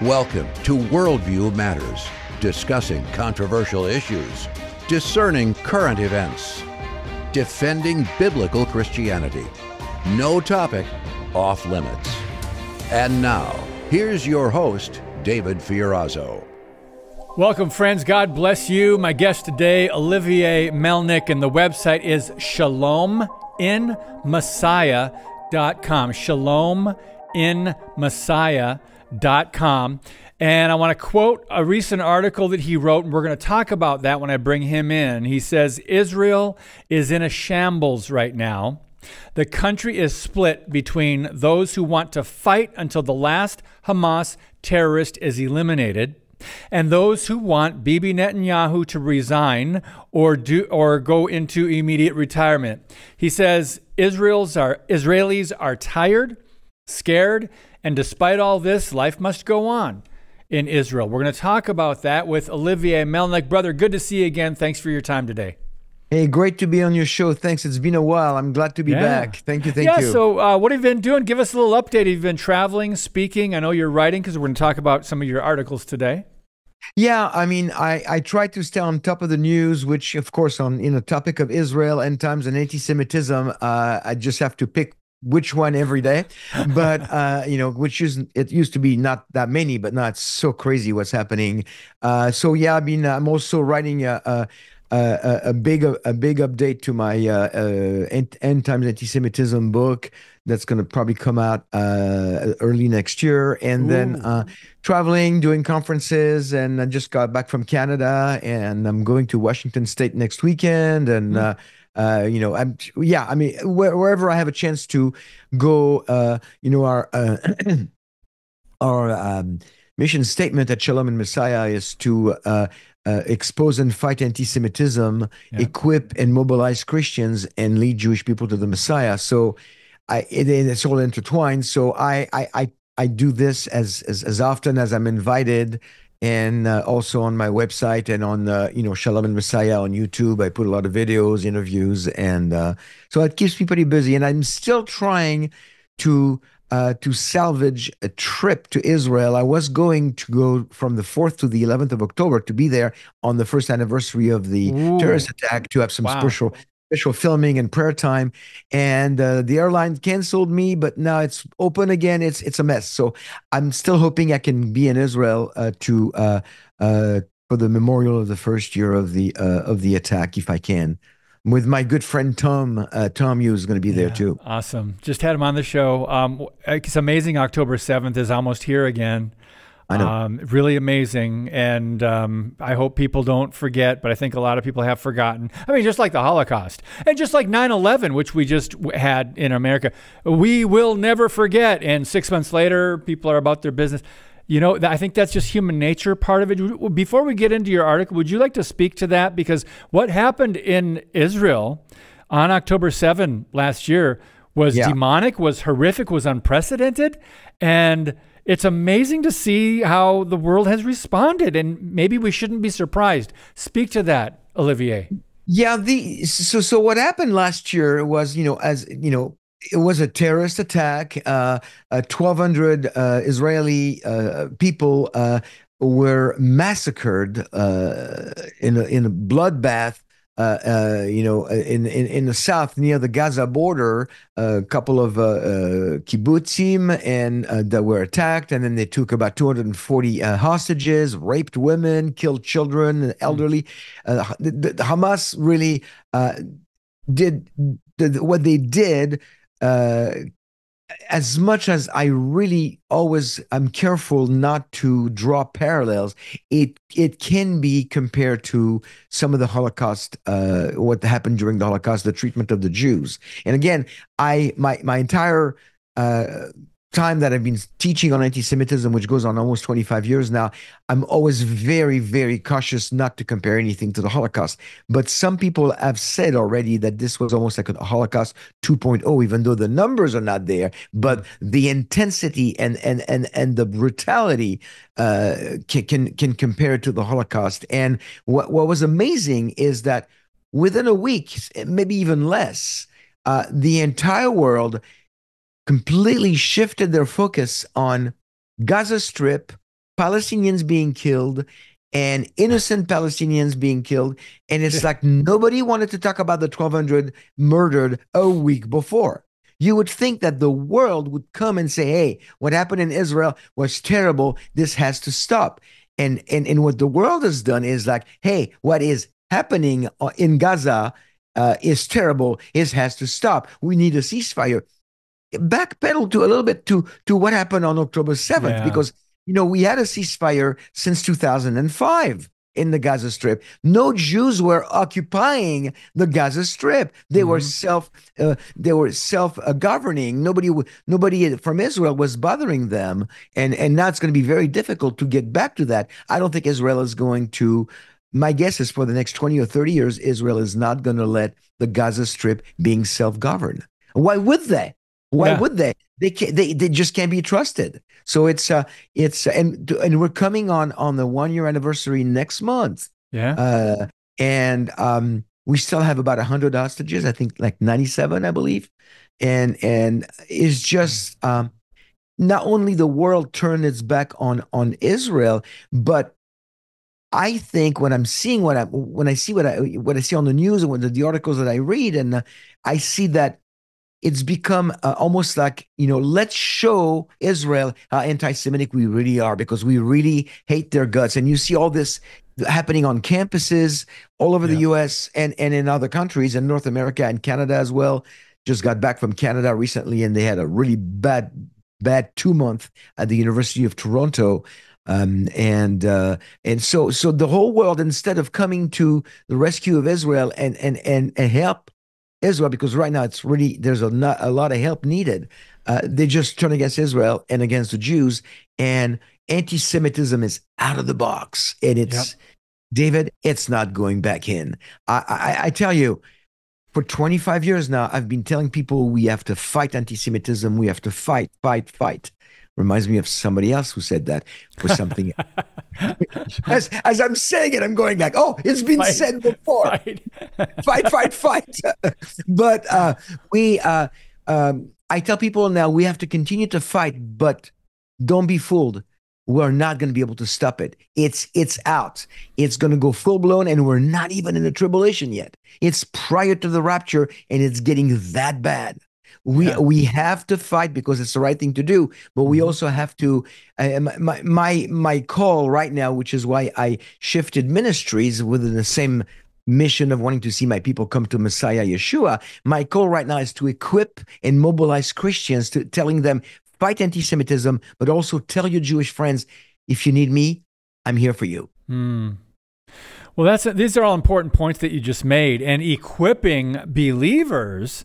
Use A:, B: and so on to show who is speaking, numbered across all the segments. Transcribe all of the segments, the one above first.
A: Welcome to Worldview Matters, discussing controversial issues, discerning current events, defending biblical Christianity. No topic off limits. And now, here's your host, David Fiorazzo.
B: Welcome, friends. God bless you. My guest today, Olivier Melnick, and the website is shalominmessiah.com. Shalominmessiah.com. And I want to quote a recent article that he wrote, and we're going to talk about that when I bring him in. He says, Israel is in a shambles right now. The country is split between those who want to fight until the last Hamas terrorist is eliminated and those who want Bibi Netanyahu to resign or go into immediate retirement. He says Israelis are tired, scared, and despite all this, life must go on in Israel. We're going to talk about that with Olivier Melnick. Brother, good to see you again. Thanks for your time today.
C: Hey, great to be on your show. Thanks. It's been a while. I'm glad to be back. Thank you. Thank you.
B: So what have you been doing? Give us a little update. Have you been traveling, speaking? I know you're writing because we're going to talk about some of your articles today.
C: Yeah, I mean, I try to stay on top of the news, which, of course, on the topic of Israel, end times, and anti-Semitism, I just have to pick which one every day. But it used to be not that many, but now it's so crazy what's happening. So yeah, I mean, I'm also writing a big update to my end times anti-Semitism book that's going to probably come out early next year, and then traveling, doing conferences, and I just got back from Canada, and I'm going to Washington State next weekend, and wherever I have a chance to go, our mission statement at Shalom and Messiah is to expose and fight anti-Semitism, equip and mobilize Christians, and lead Jewish people to the Messiah. So it's all intertwined. So I do this as often as I'm invited, and also on my website and on Shalom and Messiah on YouTube. I put a lot of videos, interviews, and so it keeps me pretty busy. And I'm still trying to salvage a trip to Israel. I was going to go from the 4th to the 11th of October to be there on the first anniversary of the terrorist attack, to have some special filming and prayer time. And the airline canceled me, but now it's open again. It's a mess. So I'm still hoping I can be in Israel for the memorial of the first year of the attack, if I can. With my good friend Tom Hughes is going to be there too.
B: Awesome. Just had him on the show. It's amazing. October 7th is almost here again.
C: I know.
B: Really amazing. And I hope people don't forget, but I think a lot of people have forgotten. I mean, just like the Holocaust and just like 9/11, which we just had in America, we will never forget. And 6 months later, people are about their business. I think that's just human nature, part of it. Before we get into your article, would you like to speak to that? Because what happened in Israel on October 7 last year was demonic, was horrific, was unprecedented. And it's amazing to see how the world has responded. And maybe we shouldn't be surprised. Speak to that, Olivier.
C: Yeah, so what happened last year was, it was a terrorist attack. 1,200 Israeli people were massacred in a bloodbath. In the south near the Gaza border, a couple of kibbutzim and that were attacked, and then they took about 240 hostages, raped women, killed children, elderly. The Hamas really did what they did. As much as I'm careful not to draw parallels, it can be compared to some of the Holocaust, what happened during the Holocaust, the treatment of the Jews. And again, my entire time that I've been teaching on anti-Semitism, which goes on almost 25 years now, I'm always very, very cautious not to compare anything to the Holocaust. But some people have said already that this was almost like a Holocaust 2.0, even though the numbers are not there, but the intensity and the brutality can compare it to the Holocaust. And what was amazing is that within a week, maybe even less, the entire world completely shifted their focus on Gaza Strip, Palestinians being killed and innocent Palestinians being killed. And it's like nobody wanted to talk about the 1,200 murdered a week before. You would think that the world would come and say, hey, what happened in Israel was terrible. This has to stop. And what the world has done is like, hey, what is happening in Gaza is terrible. It has to stop. We need a ceasefire. Backpedal to a little bit to what happened on October 7th, because we had a ceasefire since 2005 in the Gaza Strip. No Jews were occupying the Gaza Strip. They were self-governing. Nobody from Israel was bothering them, and now it's going to be very difficult to get back to that. I don't think Israel is going to. My guess is for the next 20 or 30 years, Israel is not going to let the Gaza Strip being self-governed. Why would they? Why would they? They can't, they just can't be trusted. So and we're coming on the 1 year anniversary next month.
B: Yeah.
C: And we still have about 100 hostages. I think like 97, I believe. And it's just not only the world turned its back on Israel, but I think when I'm seeing what I see on the news and the articles that I read, and I see that it's become almost like, let's show Israel how anti-Semitic we really are, because we really hate their guts. And you see all this happening on campuses all over the US and in other countries, in North America and Canada as well. Just got back from Canada recently, and they had a really bad 2 month at the University of Toronto. And so the whole world, instead of coming to the rescue of Israel and help Israel, because right now there's a lot of help needed. They just turn against Israel and against the Jews, and anti-Semitism is out of the box. And it's David, it's not going back in. I tell you, for 25 years now, I've been telling people we have to fight anti-Semitism. We have to fight. Reminds me of somebody else who said that for something. As I'm saying it, I'm going like, oh, it's been said before. Fight. But I tell people now, we have to continue to fight, but don't be fooled. We're not going to be able to stop it. It's out. It's going to go full blown, and we're not even in the tribulation yet. It's prior to the rapture, and it's getting that bad. We have to fight because it's the right thing to do, but we also have to. My call right now, which is why I shifted ministries within the same mission of wanting to see my people come to Messiah Yeshua. My call right now is to equip and mobilize Christians, to telling them fight anti-Semitism, but also tell your Jewish friends, if you need me, I'm here for you.
B: Well, these are all important points that you just made, and equipping believers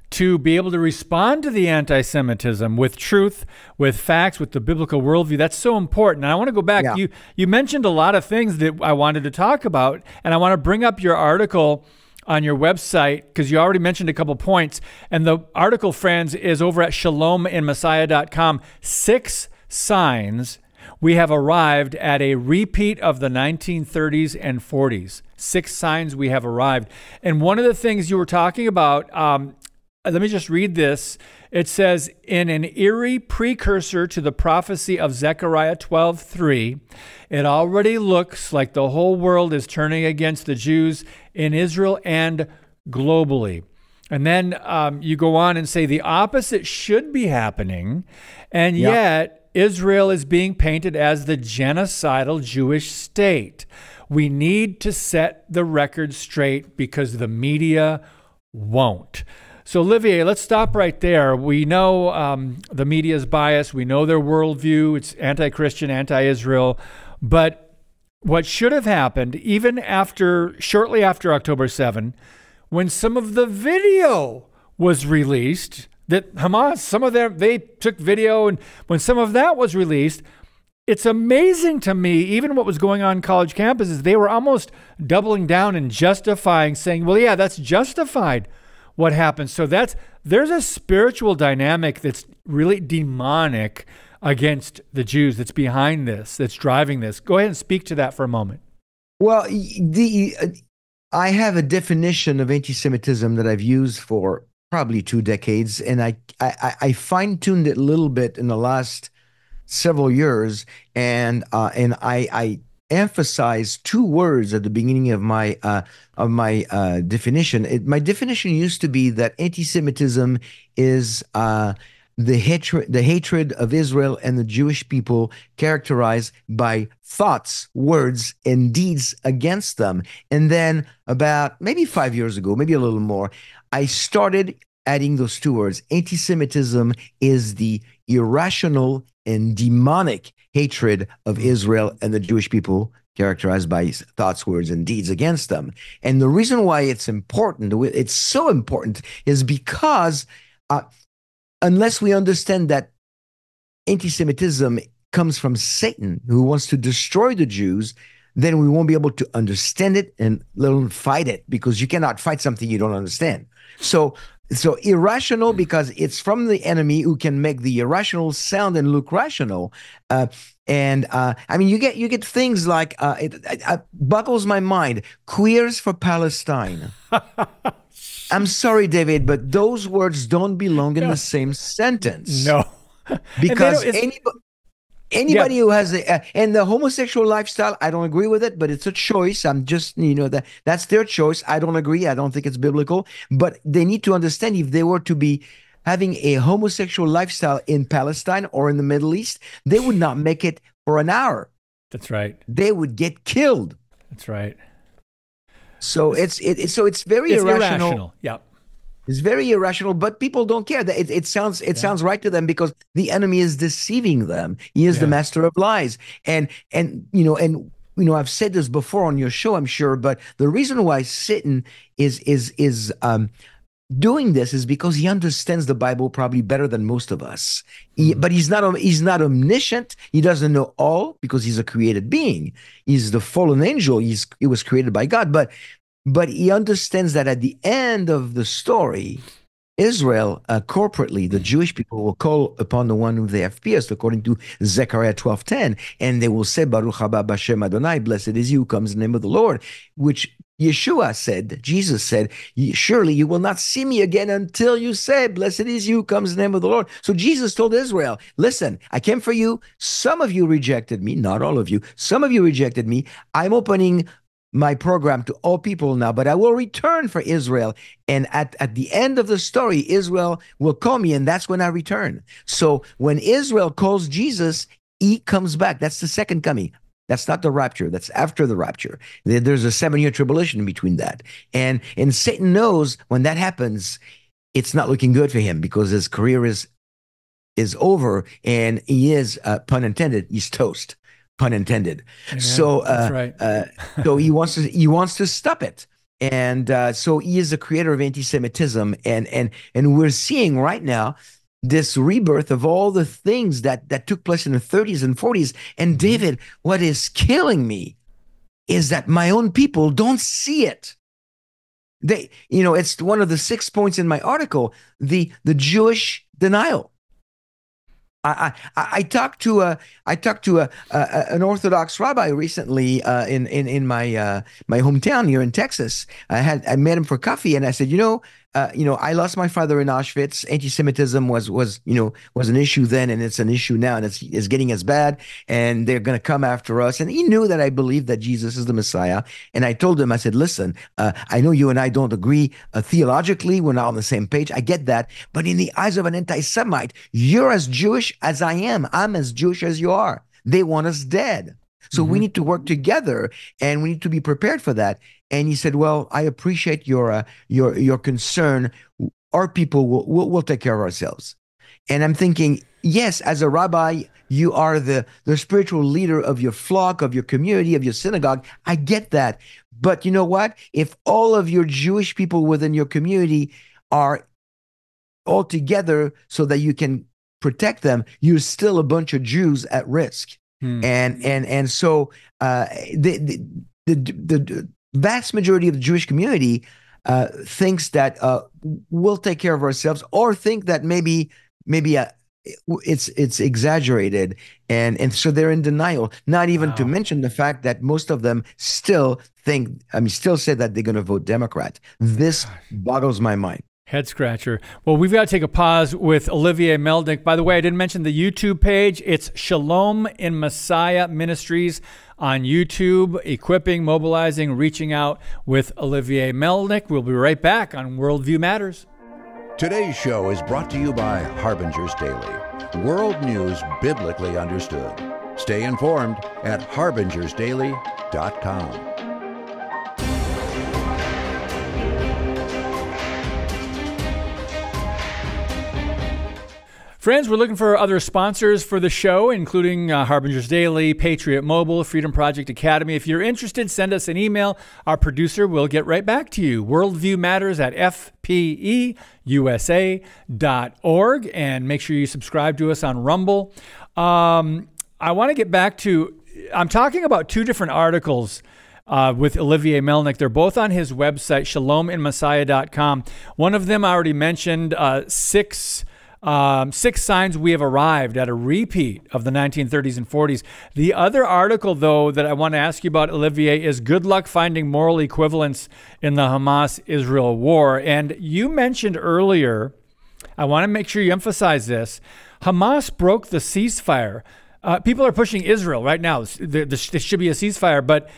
B: to be able to respond to the anti-Semitism with truth, with facts, with the biblical worldview. That's so important. And I want to go back. Yeah. You mentioned a lot of things that I wanted to talk about, and I want to bring up your article on your website, because you already mentioned a couple points. And the article, friends, is over at shalominmessiah.com. 6 signs we have arrived at a repeat of the 1930s and 40s. 6 signs we have arrived. And one of the things you were talking about, let me just read this. It says, in an eerie precursor to the prophecy of Zechariah 12:3, it already looks like the whole world is turning against the Jews in Israel and globally. And then you go on and say the opposite should be happening, and yet Israel is being painted as the genocidal Jewish state. We need to set the record straight because the media won't. So, Olivier, let's stop right there. We know the media's bias. We know their worldview. It's anti-Christian, anti-Israel. But what should have happened, even shortly after October 7, when some of the video was released, that Hamas, they took video, and when some of that was released, it's amazing to me, even what was going on college campuses, they were almost doubling down and justifying, saying, well, yeah, that's justified. What happens? So there's a spiritual dynamic that's really demonic against the Jews that's behind this, that's driving this. Go ahead and speak to that for a moment.
C: Well, I have a definition of anti-Semitism that I've used for probably 2 decades, and I fine-tuned it a little bit in the last several years, and I emphasize two words at the beginning of my definition. My definition used to be that anti-Semitism is the hatred of Israel and the Jewish people characterized by thoughts, words, and deeds against them. And then about maybe 5 years ago, maybe a little more, I started adding those two words. Anti-Semitism is the irrational and demonic hatred of Israel and the Jewish people characterized by thoughts, words, and deeds against them. And the reason why it's so important, is because unless we understand that anti-Semitism comes from Satan, who wants to destroy the Jews, then we won't be able to understand it and let alone fight it, because you cannot fight something you don't understand. So irrational, because it's from the enemy, who can make the irrational sound and look rational. I mean, you get things like it boggles my mind. Queers for Palestine. I'm sorry, David, but those words don't belong in the same sentence.
B: No,
C: because anybody who has and the homosexual lifestyle, I don't agree with it, but it's a choice. I'm just, that's their choice. I don't agree. I don't think it's biblical, but they need to understand, if they were to be having a homosexual lifestyle in Palestine or in the Middle East, they would not make it for an hour.
B: That's right.
C: They would get killed.
B: That's right.
C: So it's very irrational.
B: Yeah.
C: It's very irrational, but people don't care. It sounds right to them, because the enemy is deceiving them. He is the master of lies. And I've said this before on your show, I'm sure, but the reason why Satan is doing this is because he understands the Bible probably better than most of us. But he's not omniscient. He doesn't know all, because he's a created being. He's the fallen angel. He was created by God, but he understands that at the end of the story, Israel, corporately, the Jewish people will call upon the one who they have pierced, according to Zechariah 12:10, and they will say, Baruch haba b'Shem Adonai, blessed is he who comes in the name of the Lord, which Jesus said, surely you will not see me again until you say, blessed is he who comes in the name of the Lord. So Jesus told Israel, listen, I came for you. Some of you rejected me, not all of you. Some of you rejected me. I'm opening my program to all people now, but I will return for Israel. And at the end of the story, Israel will call me, and that's when I return. So when Israel calls Jesus, he comes back. That's the second coming. That's not the rapture. That's after the rapture. There's a 7-year tribulation in between that. And Satan knows when that happens, it's not looking good for him, because his career is over, and he is, pun intended, he's toast. Pun intended.
B: Amen.
C: So,
B: that's right.
C: So he wants to stop it, and so he is the creator of anti-Semitism, and we're seeing right now this rebirth of all the things that took place in the 30s and 40s. And David, what is killing me is that my own people don't see it. It's one of the 6 points in my article, the Jewish denial. I talked to an Orthodox rabbi recently in my hometown here in Texas. I met him for coffee, and I said, I lost my father in Auschwitz. Anti-Semitism was an issue then, and it's an issue now, and it's getting as bad, and they're going to come after us. And he knew that I believed that Jesus is the Messiah. And I told him, I said, listen, I know you and I don't agree theologically. We're not on the same page. I get that. But in the eyes of an anti-Semite, you're as Jewish as I am. I'm as Jewish as you are. They want us dead. So we need to work together, and we need to be prepared for that. And he said, well, I appreciate your concern. Our people will take care of ourselves. And I'm thinking, yes, as a rabbi, you are the spiritual leader of your flock, of your community, of your synagogue. I get that. But you know what? If all of your Jewish people within your community are all together so that you can protect them, you're still a bunch of Jews at risk. And so the vast majority of the Jewish community thinks that we'll take care of ourselves, or think that maybe it's exaggerated, and so they're in denial. Not even to mention the fact that most of them still say that they're going to vote Democrat. This boggles my mind.
B: Head scratcher. Well, we've got to take a pause with Olivier Melnick. By the way, I didn't mention the YouTube page. It's Shalom in Messiah Ministries on YouTube, equipping, mobilizing, reaching out with Olivier Melnick. We'll be right back on Worldview Matters.
A: Today's show is brought to you by Harbinger's Daily, world news biblically understood. Stay informed at harbingersdaily.com.
B: Friends, we're looking for other sponsors for the show, including Harbinger's Daily, Patriot Mobile, Freedom Project Academy. If you're interested, send us an email. Our producer will get right back to you. Worldview Matters at fpeusa.org. And make sure you subscribe to us on Rumble. I want to get back to, I'm talking about two different articles with Olivier Melnick. They're both on his website, shalominmessiah.com. One of them I already mentioned, six signs we have arrived at a repeat of the 1930s and 40s. The other article, though, that I want to ask you about, Olivier, is good luck finding moral equivalence in the Hamas-Israel war. And you mentioned earlier, I want to make sure you emphasize this, Hamas broke the ceasefire. People are pushing Israel right now. There should be a ceasefire, but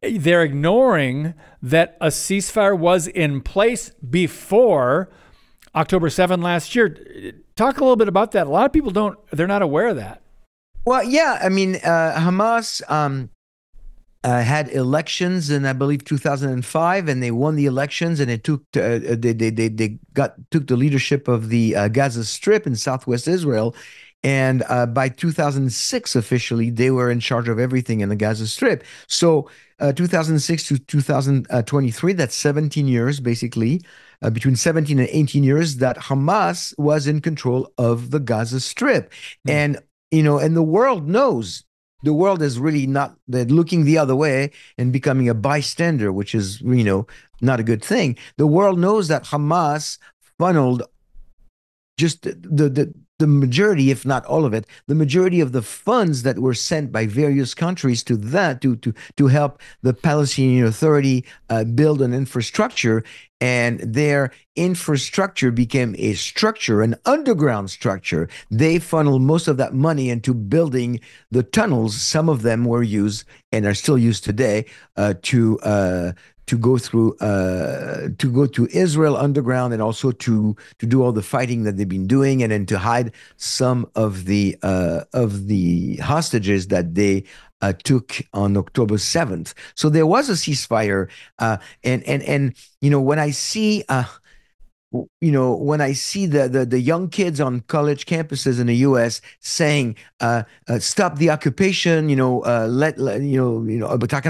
B: they're ignoring that a ceasefire was in place before October 7 last year. Talk a little bit about that. A lot of people they're not aware of that.
C: Well, yeah, I mean, Hamas had elections in, I believe, 2005, and they won the elections, and it took took the leadership of the Gaza Strip in Southwest Israel. And by 2006, officially, they were in charge of everything in the Gaza Strip. So 2006 to 2023, that's 17 years, basically, between 17 and 18 years that Hamas was in control of the Gaza Strip. And, and the world knows. The world is really not looking the other way and becoming a bystander, which is, not a good thing. The world knows that Hamas funneled just the majority, if not all of it, the majority of the funds that were sent by various countries to that to help the Palestinian Authority build an infrastructure, and their infrastructure became a structure, an underground structure. They funneled most of that money into building the tunnels. Some of them were used and are still used today to go to Israel underground, and also to do all the fighting that they've been doing, and then to hide some of the hostages that they took on October 7th. So there was a ceasefire, and when I see the young kids on college campuses in the U.S. saying, "Stop the occupation," talking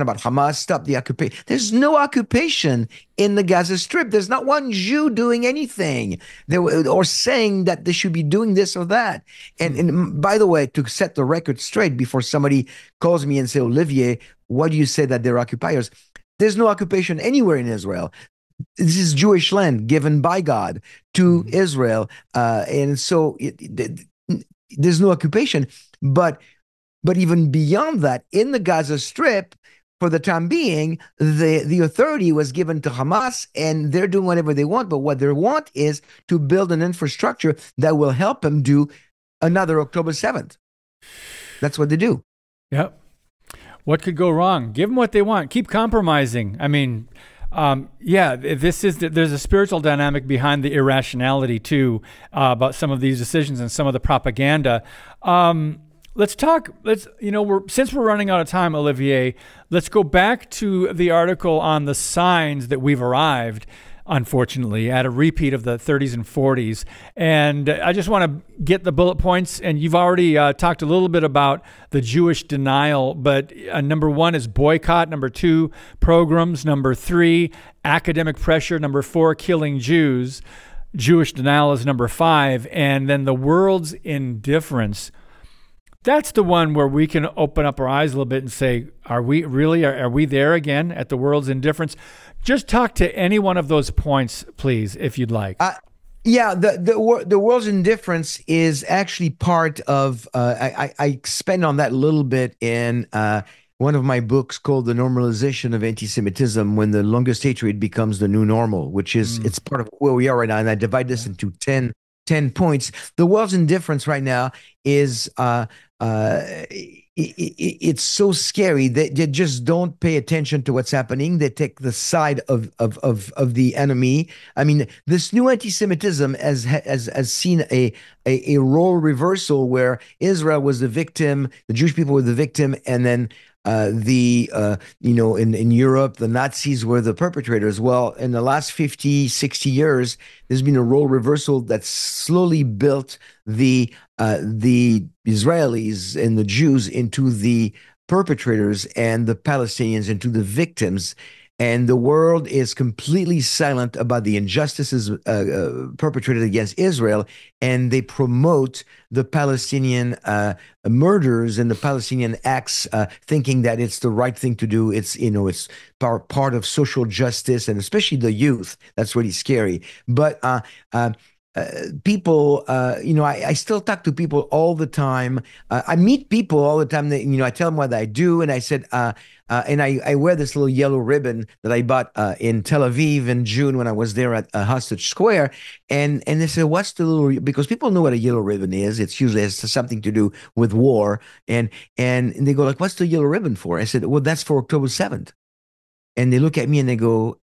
C: about Hamas, stop the occupation. There's no occupation in the Gaza Strip. There's not one Jew doing anything or saying that they should be doing this or that. And by the way, to set the record straight before somebody calls me and say, "Olivier, why do you say that they're occupiers?" There's no occupation anywhere in Israel. This is Jewish land given by God to Israel, and so there's no occupation. But even beyond that, in the Gaza Strip, for the time being, the authority was given to Hamas, and they're doing whatever they want. But what they want is to build an infrastructure that will help them do another October 7th. That's what they do.
B: Yep. What could go wrong? Give them what they want. Keep compromising. I mean, there's a spiritual dynamic behind the irrationality too, about some of these decisions and some of the propaganda. Since we're running out of time, Olivier, let's go back to the article on the signs that we've arrived, unfortunately, at a repeat of the 30s and 40s. And I just want to get the bullet points. And you've already talked a little bit about the Jewish denial, but number 1 is boycott. Number 2, pogroms. Number 3, academic pressure. Number 4, killing Jews. Jewish denial is number 5. And then the world's indifference. That's the one where we can open up our eyes a little bit and say, are we there again at the world's indifference? Just talk to any one of those points, please, if you'd like.
C: The world's indifference is actually part of. I expand on that a little bit in one of my books called The Normalization of Anti-Semitism, when the longest hatred becomes the new normal, which is, it's part of where we are right now. And I divide this into 10 points. The world's indifference right now is, it's so scary that they just don't pay attention to what's happening. They take the side of the enemy. I mean, this new anti-Semitism has seen a role reversal where Israel was the victim, the Jewish people were the victim, and then in Europe, the Nazis were the perpetrators. Well, in the last 50, 60 years, there's been a role reversal that slowly built the Israelis and the Jews into the perpetrators and the Palestinians into the victims. And the world is completely silent about the injustices perpetrated against Israel, and they promote the Palestinian murders and the Palestinian acts, thinking that it's the right thing to do. It's part of social justice, and especially the youth. That's really scary. But people, I still talk to people all the time. I meet people all the time that, I tell them what I do. And I said, and I wear this little yellow ribbon that I bought in Tel Aviv in June when I was there at Hostage Square. And they said, what's the little, because people know what a yellow ribbon is. It's usually has something to do with war. And they go like, what's the yellow ribbon for? I said, well, that's for October 7th. And they look at me and they go,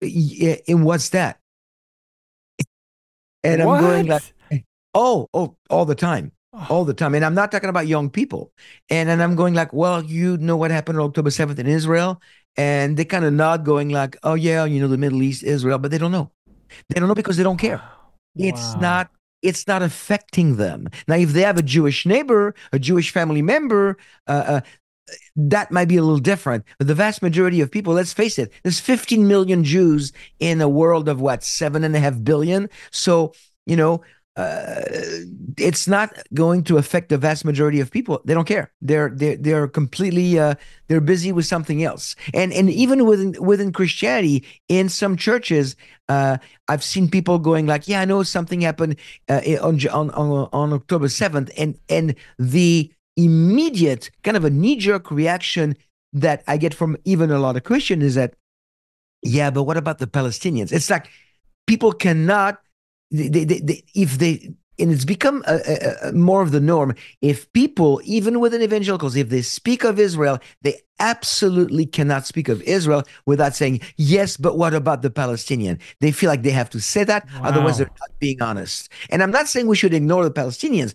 C: yeah, and what's that? And I'm going like, oh, all the time. All the time. And I'm not talking about young people. And I'm going like, well, you know what happened on October 7th in Israel? And they kind of nod going like, oh yeah, the Middle East, Israel, but they don't know. They don't know because they don't care. Wow. It's not affecting them. Now, if they have a Jewish neighbor, a Jewish family member, that might be a little different. But the vast majority of people, let's face it, there's 15 million Jews in a world of what, 7.5 billion. So, it's not going to affect the vast majority of people. They don't care. They're completely they're busy with something else. And even within Christianity, in some churches, I've seen people going like, yeah, I know something happened on October 7th, and the immediate kind of a knee-jerk reaction that I get from even a lot of Christians is that, yeah, but what about the Palestinians? It's like people cannot, and it's become more of the norm. If people, even within evangelicals, if they speak of Israel, they absolutely cannot speak of Israel without saying, yes, but what about the Palestinian? They feel like they have to say that, otherwise they're not being honest. And I'm not saying we should ignore the Palestinians.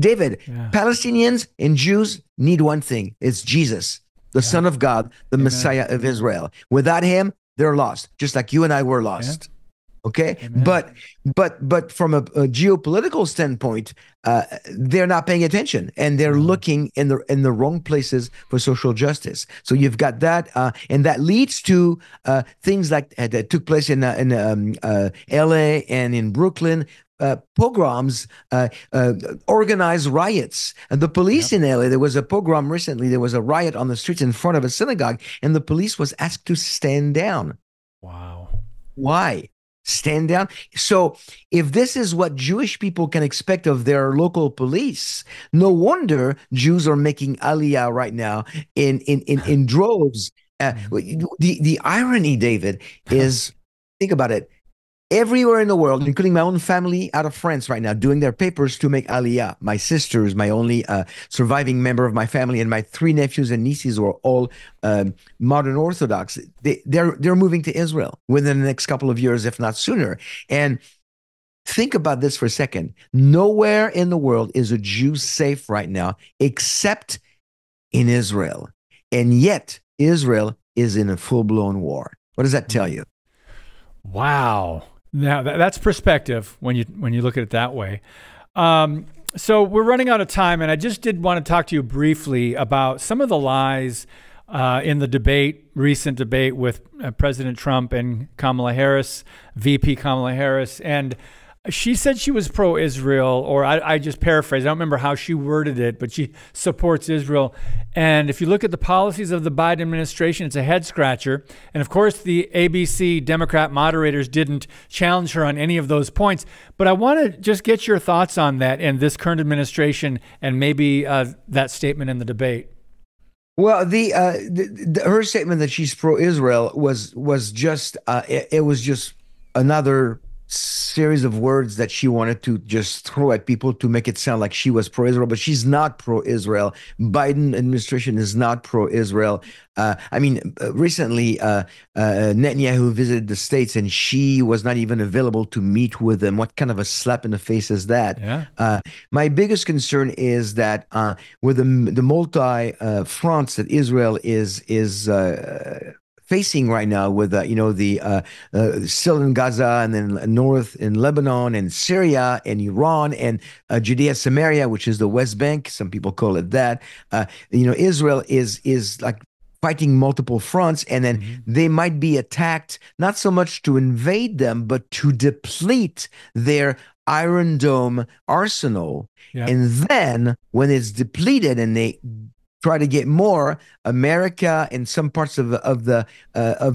C: David, Palestinians and Jews need one thing. It's Jesus, the Son of God, the Messiah of Israel. Without him, they're lost, just like you and I were lost. Okay. Amen. But from a geopolitical standpoint, they're not paying attention, and they're looking in the wrong places for social justice. So you've got that, and that leads to things like that took place in LA and in Brooklyn. Pogroms, organized riots. And the police in LA, there was a pogrom recently. There was a riot on the streets in front of a synagogue, and the police was asked to stand down.
B: Wow.
C: Why? Stand down. So if this is what Jewish people can expect of their local police, no wonder Jews are making aliyah right now in droves. The irony, David, is, think about it. Everywhere in the world, including my own family out of France right now, doing their papers to make aliyah. My sister is my only surviving member of my family, and my 3 nephews and nieces were all modern Orthodox. They're moving to Israel within the next couple of years, if not sooner. And think about this for a second. Nowhere in the world is a Jew safe right now except in Israel. And yet Israel is in a full-blown war. What does that tell you?
B: Wow. Now that's perspective when you look at it that way. So we're running out of time, and I just did want to talk to you briefly about some of the lies in the recent debate with President Trump and Kamala Harris, VP Kamala Harris. And she said she was pro-Israel, or I just paraphrased. I don't remember how she worded it, but she supports Israel. And if you look at the policies of the Biden administration, it's a head scratcher. And of course, the ABC Democrat moderators didn't challenge her on any of those points. But I want to just get your thoughts on that and this current administration, and maybe that statement in the debate.
C: Well, her statement that she's pro-Israel was just it was just another series of words that she wanted to just throw at people to make it sound like she was pro-Israel, but she's not pro-Israel. Biden administration is not pro-Israel. Recently Netanyahu visited the States and she was not even available to meet with them. What kind of a slap in the face is that?
B: Yeah.
C: My biggest concern is that with the multi fronts that Israel is facing right now, with still in Gaza, and then north in Lebanon and Syria and Iran and Judea Samaria, which is the West Bank. Some people call it that. Israel is like fighting multiple fronts, and then they might be attacked not so much to invade them, but to deplete their Iron Dome arsenal.
B: Yeah.
C: And then when it's depleted and they try to get more, America and some parts of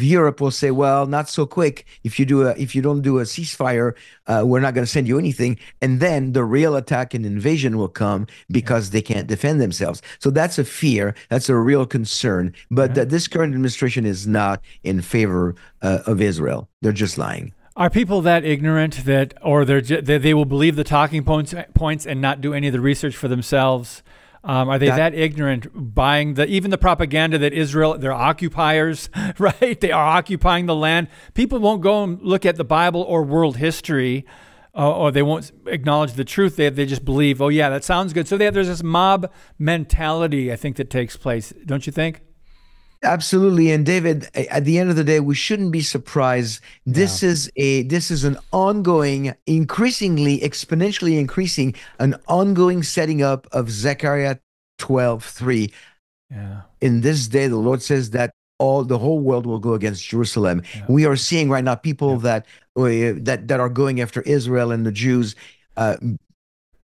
C: Europe will say, well, not so quick. If you don't do a ceasefire, we're not going to send you anything. And then the real attack and invasion will come because they can't defend themselves. So that's a fear. That's a real concern. But this current administration is not in favor of Israel. They're just lying.
B: Are people that ignorant or they will believe the talking points and not do any of the research for themselves? Are they that ignorant, buying even the propaganda that Israel, they're occupiers, right? They are occupying the land. People won't go and look at the Bible or world history, or they won't acknowledge the truth. They just believe, oh yeah, that sounds good. So there's this mob mentality, I think, that takes place. Don't you think?
C: Absolutely. And David, at the end of the day, we shouldn't be surprised. This is an ongoing, exponentially increasing, an ongoing setting up of Zechariah 12:3.
B: Yeah.
C: In this day, the Lord says that the whole world will go against Jerusalem. Yeah. We are seeing right now people that are going after Israel and the Jews.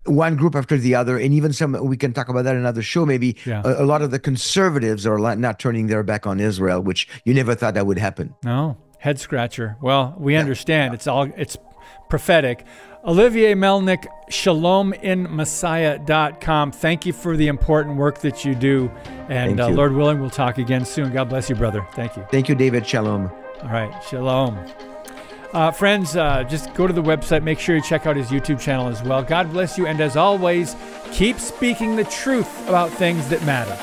C: One group after the other, and even some, we can talk about that in another show maybe. A lot of the conservatives are not turning their back on Israel, which you never thought that would happen.
B: No, head scratcher. Well, we understand. It's prophetic. Olivier Melnick, ShalomInMessiah.com. Thank you for the important work that you do, and Lord willing, we'll talk again soon. God bless you, brother. Thank you.
C: Thank you, David. Shalom.
B: All right, shalom. Friends, just go to the website. Make sure you check out his YouTube channel as well. God bless you. And as always, keep speaking the truth about things that matter.